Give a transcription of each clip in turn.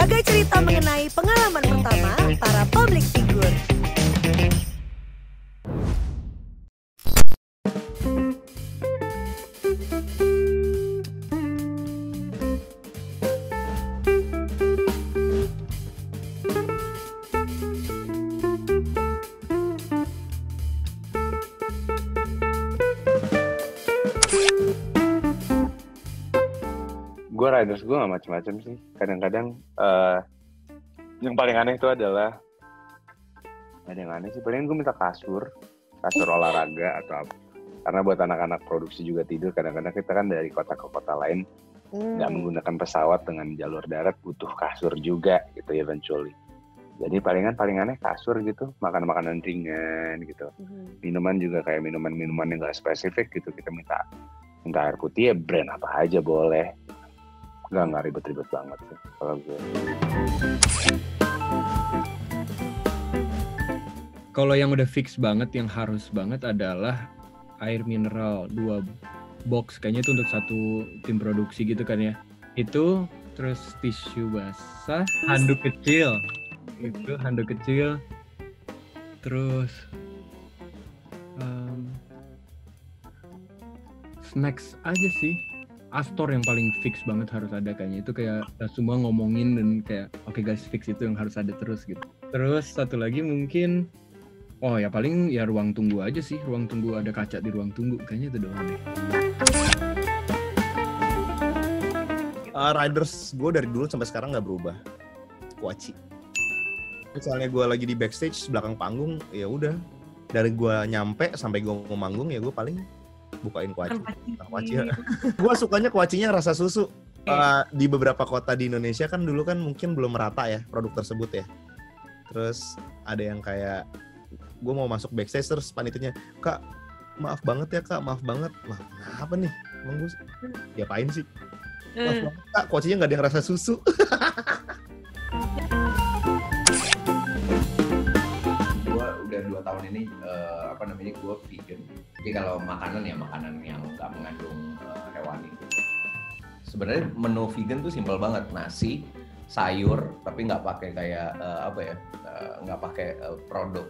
berbagai cerita mengenai pengalaman pertama para public figure. Gue riders gue gak macem-macem sih. Kadang-kadang yang paling aneh itu adalah paling gue minta kasur olahraga atau apa. Karena buat anak-anak produksi juga tidur, kadang-kadang kita kan dari kota ke kota lain nggak menggunakan pesawat dengan jalur darat, butuh kasur juga gitu eventually. Jadi paling aneh kasur gitu, makanan ringan gitu. Minuman juga kayak minuman yang nggak spesifik gitu, kita minta air putih ya brand apa aja boleh. Nggak ribet-ribet banget sih kalau gue. Kalau yang udah fix banget, yang harus banget adalah air mineral 2 box. Kayaknya itu untuk satu tim produksi gitu kan ya. Itu, terus tisu basah, handuk kecil. Terus snacks aja sih. Astor yang paling fix banget harus ada kayaknya. Itu kayak kita semua ngomongin dan kayak oke guys, fix itu yang harus ada terus gitu. Terus satu lagi mungkin paling ruang tunggu aja sih. Ruang tunggu, ada kaca di ruang tunggu. Kayaknya itu doang deh. Riders gue dari dulu sampai sekarang nggak berubah. Kuaci. Misalnya gue lagi di backstage belakang panggung, ya udah. Dari gue nyampe sampai gue mau manggung ya gue paling bukain kuaci. Gue sukanya kuacinya rasa susu. Di beberapa kota di Indonesia kan dulu kan mungkin belum merata ya produk tersebut ya. Terus ada yang kayak gue mau masuk backstage terus panitianya, "Kak, maaf banget ya Kak, maaf banget." Lah, kenapa nih? Emang gue diapain sih? Maaf banget Kak, kuacinya nggak ada yang rasa susu. Gue udah 2 tahun ini gue vegan. Jadi kalau makanan yang nggak mengandung hewani. Sebenarnya menu vegan tuh simpel banget, nasi, sayur, tapi nggak pakai kayak nggak pakai produk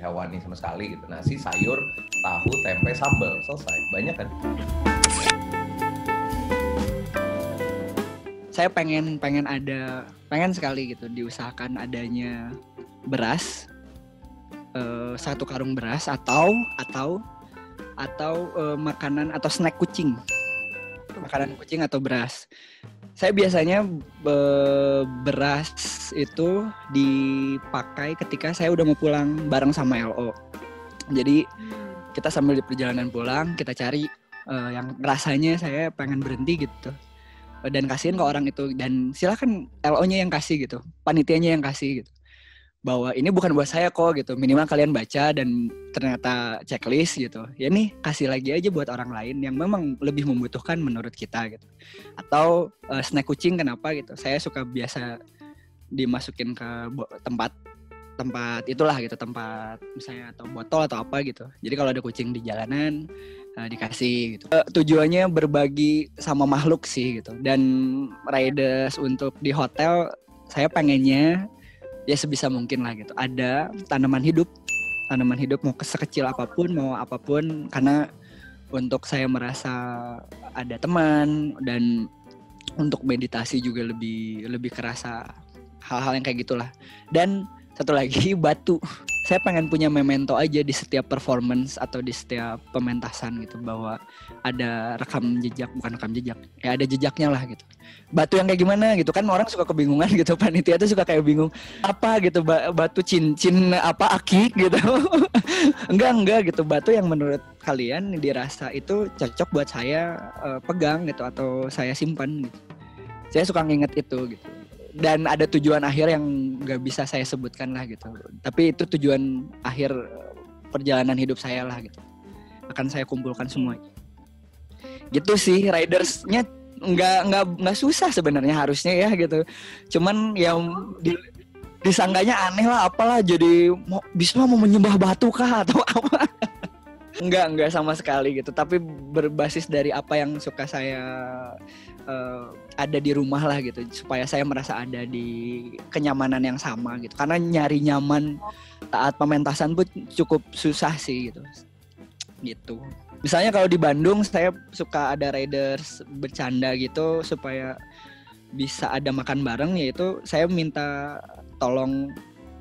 hewani sama sekali gitu. Nasi, sayur, tahu, tempe, sambal, selesai. Banyak kan? Saya pengen sekali gitu diusahakan adanya beras, 1 karung beras atau makanan atau snack kucing, makanan kucing atau beras. Saya biasanya beras itu dipakai ketika saya udah mau pulang bareng sama LO. Jadi kita sambil di perjalanan pulang kita cari yang rasanya saya pengen berhenti gitu. Dan kasihin ke orang itu, dan silakan LO-nya yang kasih gitu, panitianya yang kasih gitu, bahwa ini bukan buat saya kok gitu, minimal kalian baca dan ternyata checklist gitu ya, nih kasih lagi aja buat orang lain yang memang lebih membutuhkan menurut kita gitu. Atau snack kucing, kenapa gitu, saya suka biasa dimasukin ke tempat itulah gitu, tempat misalnya atau botol atau apa gitu. Jadi kalau ada kucing di jalanan dikasih gitu. Tujuannya berbagi sama makhluk sih gitu. Dan riders untuk di hotel saya pengennya ya sebisa mungkin lah gitu. Ada tanaman hidup mau sekecil apapun, mau apapun, karena untuk saya merasa ada teman, dan untuk meditasi juga lebih kerasa hal-hal yang kayak gitulah. Dan satu lagi, batu. Saya pengen punya memento aja di setiap performance atau di setiap pementasan gitu, bahwa ada bukan rekam jejak, ya ada jejaknya lah gitu. Batu yang kayak gimana gitu kan, orang suka kebingungan gitu, panitia tuh suka kayak bingung apa gitu, batu cincin apa akik gitu. enggak gitu, batu yang menurut kalian dirasa itu cocok buat saya pegang gitu atau saya simpan gitu. Saya suka nginget itu gitu. Dan ada tujuan akhir yang nggak bisa saya sebutkan lah gitu, tapi itu tujuan akhir perjalanan hidup saya lah gitu, akan saya kumpulkan semua gitu sih. Ridersnya nggak susah sebenarnya harusnya ya gitu, cuman yang disangganya aneh lah, apalah jadi bisa mau menyembah batu kah atau apa. Enggak sama sekali gitu, tapi berbasis dari apa yang suka saya ada di rumah lah gitu, supaya saya merasa ada di kenyamanan yang sama gitu. Karena nyari nyaman taat pementasan pun cukup susah sih gitu. Misalnya kalau di Bandung saya suka ada riders bercanda gitu supaya bisa ada makan bareng, yaitu saya minta tolong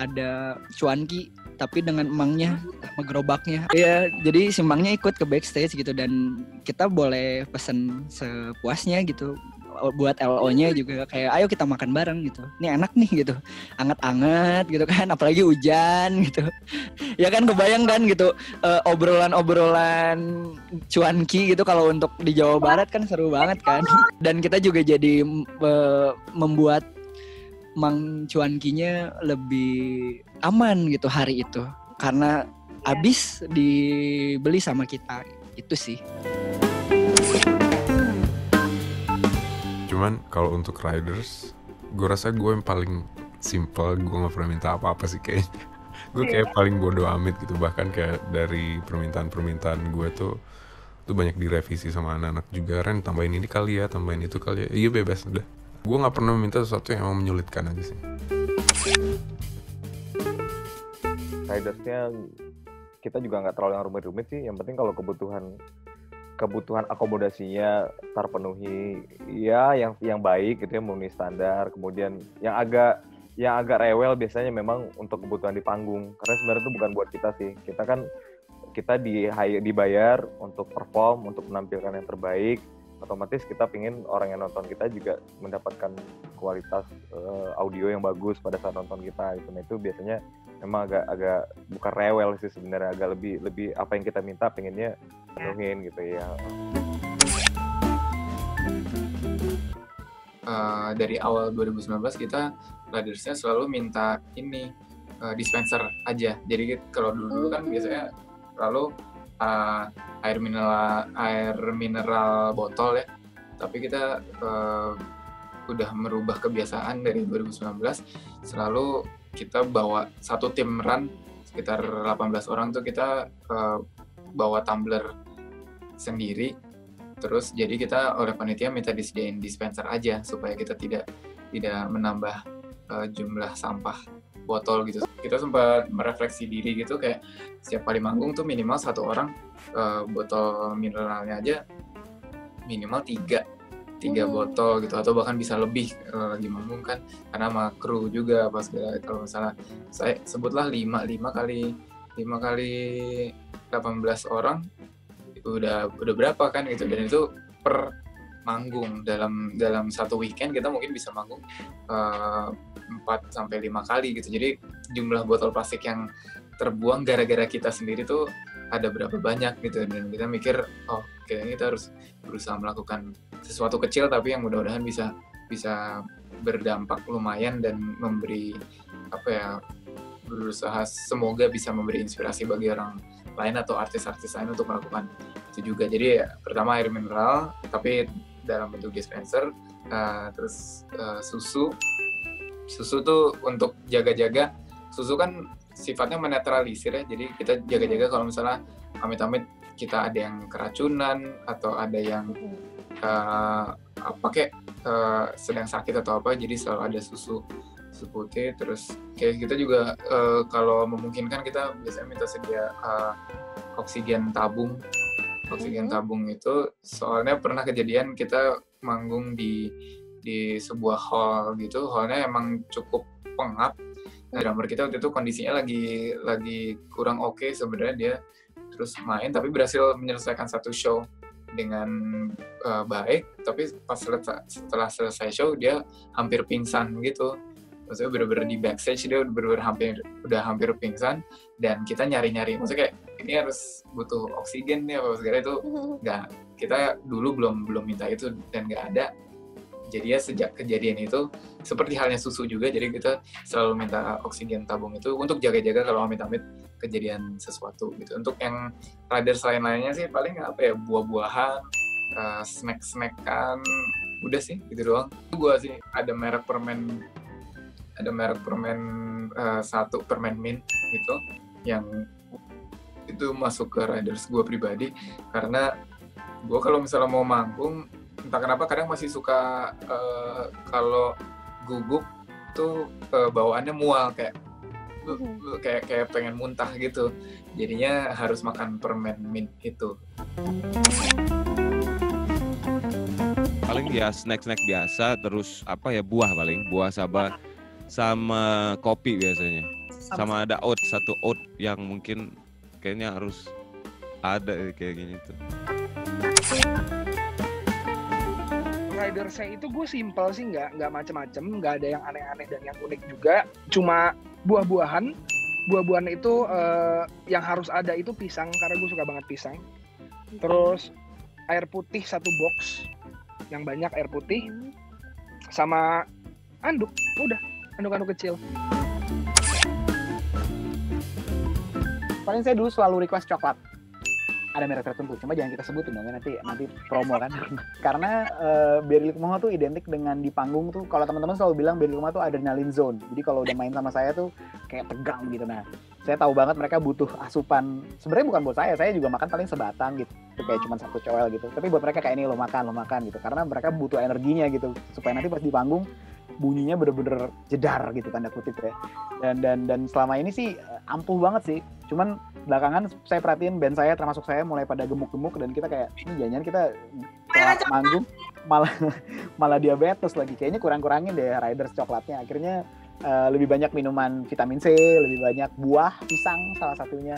ada cuanki tapi dengan emangnya sama gerobaknya. Iya, jadi si emangnya ikut ke backstage gitu, dan kita boleh pesen sepuasnya gitu. Buat LO-nya juga kayak ayo kita makan bareng gitu. Ini enak nih gitu. Anget-anget gitu kan, apalagi hujan gitu. Ya kan kebayang kan gitu, obrolan-obrolan cuanki gitu kalau untuk di Jawa Barat kan seru banget kan. Dan kita juga jadi membuat Mang cuankinya lebih aman gitu hari itu, karena habis dibeli sama kita. Itu sih. Cuman kalau untuk riders, gue rasa gue yang paling simple, gue gak pernah minta apa-apa sih kayaknya. Gue kayak paling bodo amat gitu, bahkan kayak dari permintaan gue tuh banyak direvisi sama anak-anak juga. Ren, tambahin ini kali ya, tambahin itu kali ya. Iya bebas udah. Gue gak pernah minta sesuatu yang emang menyulitkan aja sih. Ridersnya kita juga nggak terlalu yang rumit-rumit sih. Yang penting kalau kebutuhan akomodasinya terpenuhi, ya yang baik gitu ya, memenuhi standar. Kemudian yang agak rewel biasanya memang untuk kebutuhan di panggung, karena sebenarnya itu bukan buat kita sih. Kita dibayar untuk perform, untuk menampilkan yang terbaik. Otomatis kita pingin orang yang nonton kita juga mendapatkan kualitas audio yang bagus pada saat nonton kita gitu. Nah itu biasanya memang agak bukan rewel sih sebenarnya, agak lebih apa yang kita minta pengennya penuhin gitu ya. Dari awal 2019 kita ridersnya selalu minta ini dispenser aja. Jadi kalau dulu kan biasanya selalu air mineral botol ya. Tapi kita udah merubah kebiasaan dari 2019, selalu kita bawa satu tim run sekitar 18 orang tuh kita bawa tumbler sendiri. Terus jadi kita oleh panitia minta disediain dispenser aja supaya kita tidak menambah jumlah sampah botol gitu. Kita sempat merefleksi diri gitu, kayak setiap kali manggung tuh minimal satu orang botol mineralnya aja minimal 3 botol gitu, atau bahkan bisa lebih lagi manggung kan, karena sama kru juga pas kalau misalnya saya sebutlah 5 kali 18 orang itu udah berapa kan gitu. Dan itu per manggung dalam satu weekend kita mungkin bisa manggung 4-5 kali gitu. Jadi jumlah botol plastik yang terbuang gara-gara kita sendiri tuh ada berapa banyak gitu. Dan kita mikir, oh kayaknya kita harus berusaha melakukan sesuatu kecil tapi yang mudah-mudahan bisa berdampak lumayan dan memberi berusaha semoga bisa memberi inspirasi bagi orang lain atau artis-artis lain untuk melakukan itu juga. Jadi pertama air mineral tapi dalam bentuk dispenser, terus susu tuh untuk jaga-jaga. Susu kan sifatnya menetralisir ya, jadi kita jaga-jaga kalau misalnya amit-amit kita ada yang keracunan atau ada yang sedang sakit atau apa, jadi selalu ada susu putih. Terus kayak kita juga kalau memungkinkan kita biasanya minta sedia oksigen tabung itu, soalnya pernah kejadian kita manggung di sebuah hall gitu, hallnya emang cukup pengap. Nah, drummer kita waktu itu kondisinya lagi kurang oke sebenarnya, dia terus main tapi berhasil menyelesaikan satu show dengan baik, tapi pas setelah selesai show dia hampir pingsan gitu. Maksudnya bener-bener di backstage dia udah hampir pingsan, dan kita nyari-nyari, maksudnya kayak ini harus butuh oksigen nih apa segala itu nggak, kita dulu belum minta itu dan nggak ada. Jadi ya sejak kejadian itu seperti halnya susu juga, jadi kita selalu minta oksigen tabung itu untuk jaga-jaga kalau amit-amit kejadian sesuatu gitu. Untuk yang riders lain-lainnya sih paling buah-buahan, snack-snackan, udah sih gitu doang. Gue sih ada merek permen satu, permen mint gitu, yang itu masuk ke riders gue pribadi, karena gue kalau misalnya mau manggung entah kenapa kadang masih suka kalau guguk tuh bawaannya mual, kayak pengen muntah gitu. Jadinya harus makan permen mint itu. Paling ya snack-snack biasa, terus apa ya, buah paling, buah sama kopi biasanya. Sama ada satu oat yang mungkin kayaknya harus ada kayak gini tuh. Ridersnya itu gue simple sih, nggak macem-macem, nggak ada yang aneh-aneh dan yang unik juga. Cuma buah-buahan itu yang harus ada itu pisang, karena gue suka banget pisang. Terus air putih 1 box, yang banyak air putih, sama anduk, udah anduk-anduk kecil. Paling saya dulu selalu request coklat. Ada merek tertentu, cuma jangan kita sebutin dong ya, nanti promo kan. Karena Berry Likumahua tuh identik dengan di panggung tuh, kalau teman-teman selalu bilang Berry Likumahua tuh adrenaline zone. Jadi kalau udah main sama saya tuh kayak tegang gitu. Nah, saya tahu banget mereka butuh asupan. Sebenarnya bukan buat saya juga makan paling sebatang gitu, kayak cuma 1 coel gitu. Tapi buat mereka kayak ini lo makan gitu, karena mereka butuh energinya gitu, supaya nanti pas di panggung bunyinya bener-bener jedar gitu, tanda kutip ya. Dan selama ini sih ampuh banget sih. Cuman belakangan saya perhatiin band saya, termasuk saya, mulai pada gemuk-gemuk, dan kita kayak ini jangan kita manggung malah diabetes lagi. Kayaknya kurang-kurangin deh riders coklatnya. Akhirnya lebih banyak minuman vitamin C, lebih banyak buah, pisang salah satunya.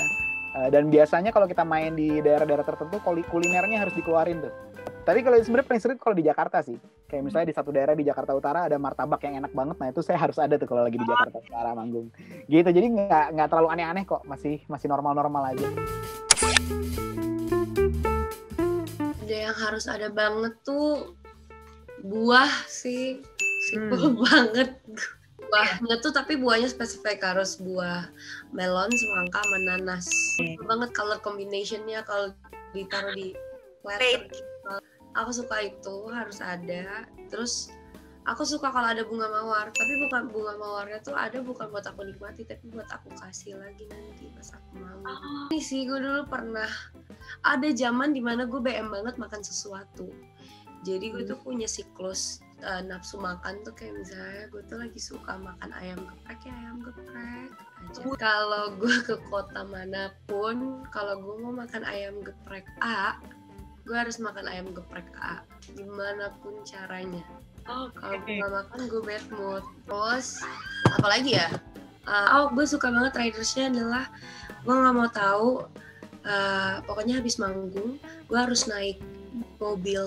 Dan biasanya kalau kita main di daerah-daerah tertentu, kulinernya harus dikeluarin tuh. Tapi kalau sebenarnya paling sering kalau di Jakarta sih. Kayak misalnya di satu daerah di Jakarta Utara ada martabak yang enak banget. Nah itu saya harus ada tuh kalau lagi di Jakarta Utara manggung. Gitu, jadi nggak terlalu aneh-aneh kok. Masih normal-normal aja. Ada yang harus ada banget tuh buah sih. Simple banget. Buahnya tuh, tapi buahnya spesifik, harus buah melon, semangka, sama nanas. Banget color combination-nya kalau ditaruh di platter. Aku suka itu harus ada. Terus aku suka kalau ada bunga mawar, tapi bukan bunga mawarnya tuh ada bukan buat aku nikmati, tapi buat aku kasih lagi nanti pas aku mau. Ini sih gue dulu pernah ada zaman dimana gue BM banget makan sesuatu. Jadi gue tuh punya siklus nafsu makan tuh, kayak misalnya gue tuh lagi suka makan ayam geprek, ya ayam geprek aja. Kalau gue ke kota manapun, kalau gue mau makan ayam geprek A, gue harus makan ayam geprek A gimana pun caranya. Kalau gue gak makan, gue bad mood. Terus apalagi ya, gue suka banget ridersnya adalah gue gak mau tahu, pokoknya habis manggung gue harus naik mobil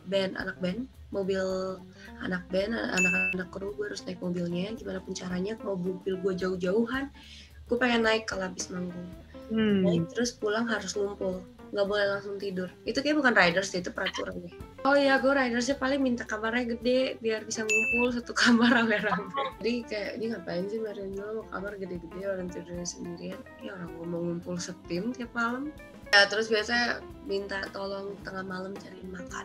band, anak-anak kru, gue harus naik mobilnya gimana pun caranya. Mau mobil gue jauh-jauhan, gue pengen naik kalau habis manggung. Naik terus pulang harus ngumpul, nggak boleh langsung tidur. Itu kayak bukan riders, itu peraturan deh. Oh iya, gue ridersnya paling minta kamarnya gede biar bisa ngumpul satu kamar rame-rame. Jadi kayak, ini ngapain sih Marino mau kamar gede-gede orang tidurnya sendirian? Ya orang ngomong ngumpul setim tiap malam. Ya terus biasanya minta tolong tengah malam cariin makan.